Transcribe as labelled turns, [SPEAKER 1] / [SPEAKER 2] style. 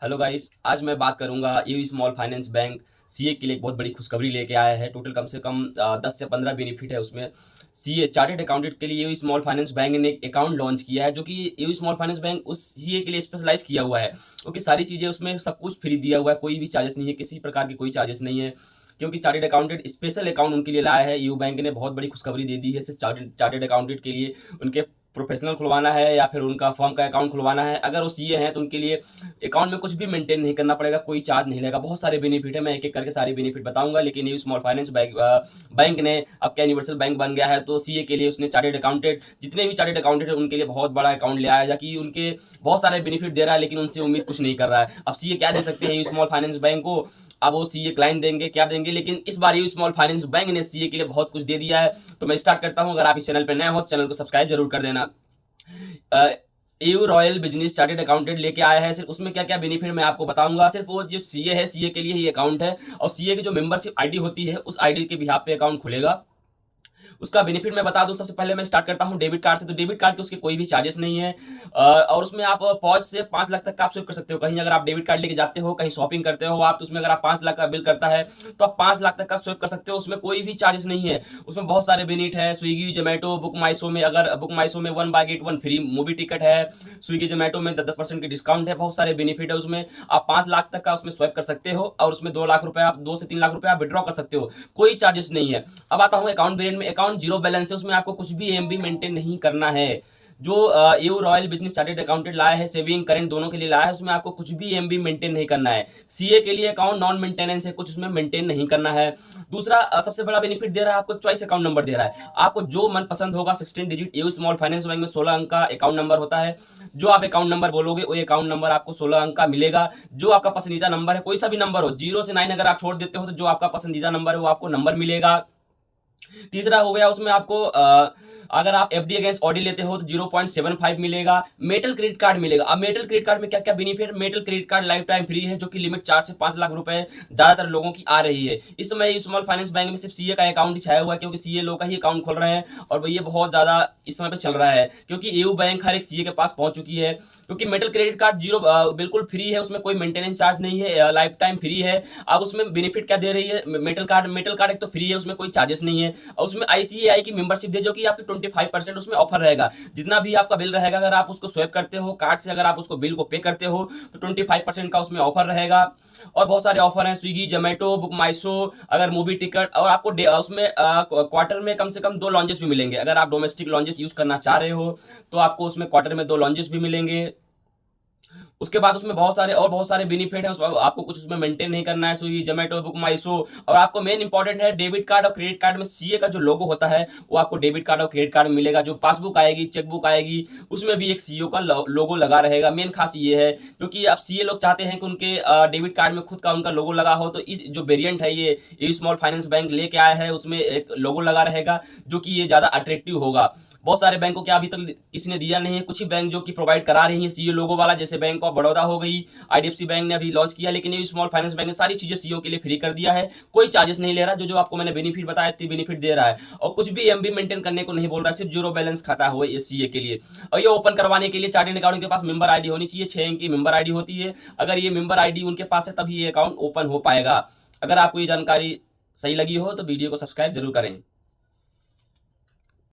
[SPEAKER 1] Hello guys, आज मैं बात करूंगा you small finance bank CA के लिए एक बहुत बड़ी खुशखबरी लेके आया है। टोटल कम से कम 10 से 15 बेनिफिट है उसमें। सीए चार्टेड अकाउंटेंट के लिए यू स्मॉल फाइनेंस बैंक ने एक अकाउंट लॉन्च किया है, जो कि यू स्मॉल फाइनेंस बैंक उस सीए के लिए स्पेशलाइज किया हुआ है, क्योंकि सारी चीज़ें उसमें सब कुछ फ्री दिया हुआ है, कोई भी चार्जेस नहीं है, किसी प्रकार के कोई चार्जेस नहीं है। क्योंकि चार्टेड अकाउंटेंट स्पेशल अकाउंट उनके लिए लाया है। यू बैंक ने बहुत बड़ी खुशखबरी दे दी है सिर्फ चार्टेड अकाउंटेंट के लिए। उनके प्रोफेशनल खुलवाना है या फिर उनका फर्म का अकाउंट खुलवाना है, अगर वो सीए हैं तो उनके लिए अकाउंट में कुछ भी मेंटेन नहीं करना पड़ेगा, कोई चार्ज नहीं लगेगा। बहुत सारे बेनिफिट है, मैं एक एक करके सारे बेनिफिट बताऊंगा। लेकिन ये स्मॉल फाइनेंस बैंक ने अब क्या यूनिवर्सल बैंक बन गया है, तो सीए के लिए उसने चार्टेड अकाउंटेंट, जितने भी चार्टेड अकाउंटेंट है उनके लिए बहुत बड़ा अकाउंट ले आया, कि उनके बहुत सारे बेनिफिट दे रहा है, लेकिन उनसे उम्मीद कुछ नहीं कर रहा है। अब सीए क्या दे सकते हैं यू स्मॉल फाइनेंस बैंक को? अब वो सीए क्लाइंट देंगे, क्या देंगे? लेकिन इस बार यू स्मॉल फाइनेंस बैंक ने सीए के लिए बहुत कुछ दे दिया है। तो मैं स्टार्ट करता हूं। अगर आप इस चैनल पर नए हो तो चैनल को सब्सक्राइब जरूर कर देना। AU royal business chartered accountant लेके आया है। सिर्फ उसमें क्या क्या बेनिफिट मैं आपको बताऊंगा। सिर्फ वो जो सीए है, सीए के लिए ही अकाउंट है, और सीए की जो मेंबरशिप आईडी होती है उस आईडी के बिहाफ पे अकाउंट खुलेगा। उसका बेनिफिट मैं बता दूं। सबसे पहले मैं स्टार्ट करता हूं डेबिट कार्ड से। तो डेबिट कार्ड के उसके कोई भी चार्जेस नहीं है, और उसमें आप पॉज से 5 लाख तक का आप स्विप कर सकते हो। कहीं अगर आप डेबिट कार्ड लेके जाते हो, कहीं शॉपिंग करते हो आप, तो उसमें अगर आप 5 लाख का बिल करता है तो आप 5 लाख तक का स्विप कर सकते हो। उसमें कोई भी चार्जेस नहीं है। उसमें बहुत सारे बेनिफिट है। Swiggy Zomato book my show में, अगर बुक माई शो में 1 buy get 1 free movie ticket है। स्विगी जोमेटो में 10% की डिस्काउंट है। बहुत सारे बेनिफिट है उसमें। आप 5 लाख तक का उसमें स्wipe कर सकते हो, और उसमें 2 लाख रुपए, आप 2 से 3 लाख रुपए आप विड्रॉ कर सकते हो। कोई चार्जेस नहीं है। अब आता हूं अकाउंट वेरिएंट में। अकाउंट जीरो बैलेंस है, उसमें आपको कुछ भी एमबी मेंटेन नहीं करना है। जो you royal business chartered accountant लाया है, सेविंग करेंट दोनों के लिए लाया है, उसमें आपको कुछ भी एमबी मेंटेन नहीं करना है। सीए के लिए अकाउंट नॉन मेंटेनेंस है, कुछ उसमें मेंटेन नहीं करना है। दूसरा सबसे बड़ा बेनिफिट दे रहा है आपको, चॉइस अकाउंट नंबर दे रहा है। आपको जो मन पसंद होगा, 16 digit you small finance bank में 16 अंक का अकाउंट नंबर होता है। जो आप अकाउंट नंबर बोलोगे वो अकाउंट नंबर आपको 16 अंक का मिलेगा। जो आपका पसंदीदा नंबर है, कोई सा भी नंबर हो, 0 से 9 अगर आप छोड़ देते हो तो जो आपका पसंदीदा नंबर है वो आपको नंबर मिलेगा। तीसरा हो गया उसमें आपको अगर आप एफडी अगेंस्ट ऑडी लेते हो तो 0.75 मिलेगा। मेटल क्रेडिट कार्ड मिलेगा। अब मेटल क्रेडिट कार्ड में क्या क्या benefit? Metal credit card life time free है, जो कि लिमिट 4 से 5 लाख रुपए ज्यादातर लोगों की आ रही है। इस समय स्मॉल फाइनेंस बैंक में सिर्फ सीए का अकाउंट ही छाया हुआ है, क्योंकि सीए लोग का ही अकाउंट खोल रहे हैं, और ये बहुत ज्यादा इस समय पे चल रहा है, क्योंकि एयू बैंक हर एक सीए के पास पहुंच चुकी है। क्योंकि मेटल क्रेडिट कार्ड जीरो बिल्कुल फ्री है, उसमें कोई मेंटेनेंस चार्ज नहीं है, लाइफ टाइम फ्री है। अब उसमें बेनिफिट क्या दे रही है मेटल कार्ड एक तो फ्री है, उसमें कोई चार्जेस नहीं है, और उसमें आईसीआई की मेंबरशिप दे, जो कि आपकी 25% उसमें ऑफर रहेगा। जितना भी आपका बिल रहेगा, अगर आप उसको स्वैप करते हो कार्ड से, अगर आप उसको बिल को पे करते हो तो 25% का उसमें ऑफर रहेगा। और बहुत सारे ऑफर हैं, Swiggy Zomato book my show, अगर मूवी टिकट, और आपको उसमें क्वार्टर में कम से कम 2 लॉन्चेस भी मिलेंगे। अगर आप डोमेस्टिक लॉन्चेस यूज करना चाह रहे हो तो आपको उसमें क्वार्टर में 2 लॉन्चेस भी मिलेंगे। उसके बाद उसमें बहुत सारे बेनिफिट है। आपको कुछ उसमें मेंटेन नहीं करना है। Swiggy Zomato book my show, और आपको मेन इंपॉर्टेंट है डेबिट कार्ड और क्रेडिट कार्ड में सीए का जो लोगो होता है वो आपको डेबिट कार्ड और क्रेडिट कार्ड में मिलेगा। जो पासबुक आएगी, चेकबुक आएगी, उसमें भी एक सीईओ का लोगो लगा रहेगा। मेन खास ये है, क्योंकि अब सीए लोग चाहते हैं कि उनके डेबिट कार्ड में खुद का उनका लोगो लगा हो, तो इस जो वेरियंट है ये स्मॉल फाइनेंस बैंक लेके आया है, उसमें एक लोगो लगा रहेगा, जो कि ये ज्यादा अट्रैक्टिव होगा। बहुत सारे बैंकों के अभी तक किसी ने दिया नहीं है। कुछ ही बैंक जो कि प्रोवाइड करा रही है सीओ लोगो वाला, जैसे बैंक ऑफ बड़ौदा हो गई, आईडीएफसी बैंक ने अभी लॉन्च किया, लेकिन ये स्मॉल फाइनेंस बैंक ने सारी चीजें सीओ के लिए फ्री कर दिया है। कोई चार्जेस नहीं ले रहा। जो जो आपको मैंने बेनिफिट बताया इतनी बेनिफिट दे रहा है, और कुछ भी एमबी मेंटेन करने को नहीं बोल रहा है, सिर्फ जीरो बैलेंस खाता हुआ ये सीए के लिए। और ये ओपन करवाने के लिए चार्टेड अकाउंट के पास मेंबर आईडी होनी चाहिए। 6 अंक की मेंबर आईडी होती है। अगर ये मेंबर आईडी उनके पास है तभी ये अकाउंट ओपन हो पाएगा। अगर आपको ये जानकारी सही लगी हो तो वीडियो को सब्सक्राइब जरूर करें।